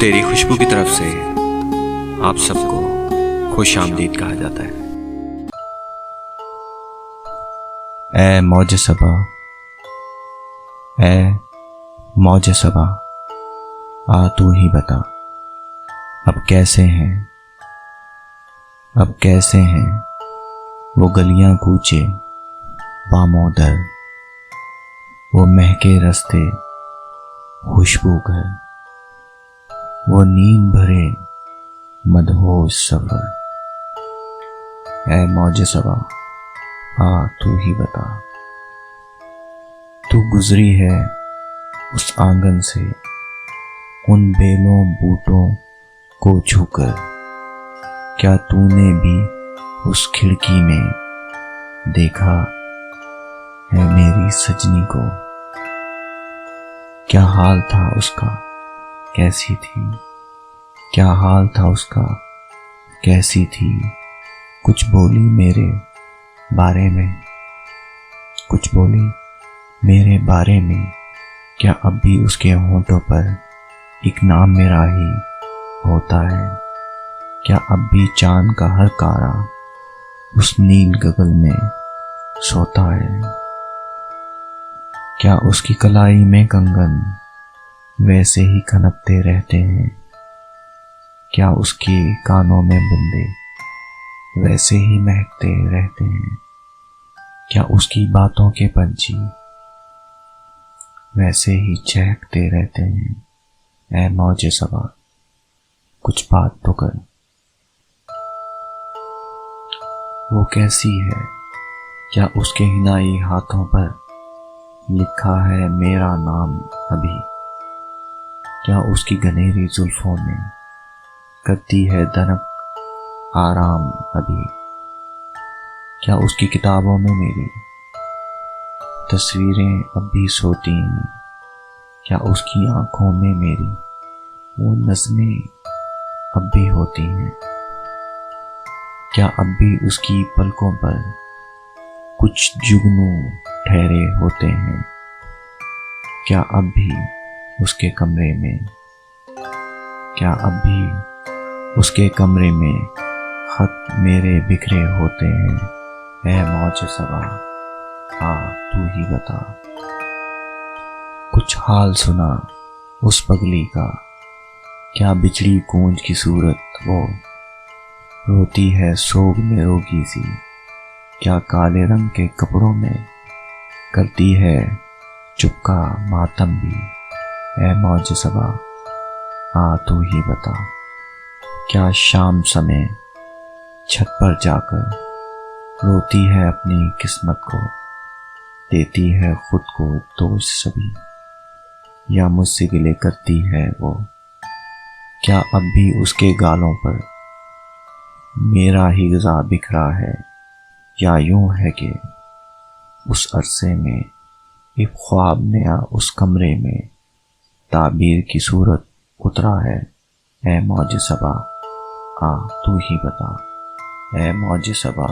तेरी खुशबू की तरफ से आप सबको खुश आमदीद कहा जाता है। ए मौज सबा, ए मौज सबा, आ तू ही बता, अब कैसे हैं, अब कैसे हैं वो गलियां कूचे पामोदर, वो महके रास्ते खुशबू घर, वो नींद भरे मदहोश सफर। ए मौज सबा, आ तू ही बता, तू गुजरी है उस आंगन से उन बेलों बूटों को छूकर, क्या तूने भी उस खिड़की में देखा है मेरी सजनी को? क्या हाल था उसका, कैसी थी, क्या हाल था उसका, कैसी थी? कुछ बोली मेरे बारे में, कुछ बोली मेरे बारे में? क्या अब भी उसके होंठों पर एक नाम मेरा ही होता है? क्या अब भी चांद का हर तारा उस नील गगन में सोता है? क्या उसकी कलाई में कंगन वैसे ही खनकते रहते हैं? क्या उसके कानों में बुंदे वैसे ही महकते रहते हैं? क्या उसकी बातों के पंछी वैसे ही चहकते रहते हैं? ऐ मौजे सबा, कुछ बात तो कर। वो कैसी है, क्या उसके हिनाई हाथों पर लिखा है मेरा नाम अभी? क्या उसकी घनेरी जुल्फों में करती है दनक आराम अभी? क्या उसकी किताबों में मेरी तस्वीरें अब भी सोती हैं? क्या उसकी आंखों में मेरी वो नज़में अब भी होती हैं? क्या अब भी उसकी पलकों पर कुछ जुगनू ठहरे होते हैं? क्या अब भी उसके कमरे में, क्या अब भी उसके कमरे में खत मेरे बिखरे होते हैं? ऐ मौज सबा, आ तू ही बता, कुछ हाल सुना उस पगली का, क्या बिछड़ी कूंज की सूरत वो रोती है सोग में रोगी सी? क्या काले रंग के कपड़ों में करती है चुपका मातम भी? ऐ मौज सबा, आ तू ही बता, क्या शाम समय छत पर जाकर रोती है अपनी किस्मत को, देती है खुद को दोष सभी, या मुझसे गिले करती है वो? क्या अब भी उसके गालों पर मेरा ही ग़िज़ा बिखरा है, या यूं है कि उस अरसे में एक ख्वाब नया उस कमरे में ताबीर की सूरत उतरा है? ऐ मौज सबा, आ तू ही बता, ऐ मौज सबा।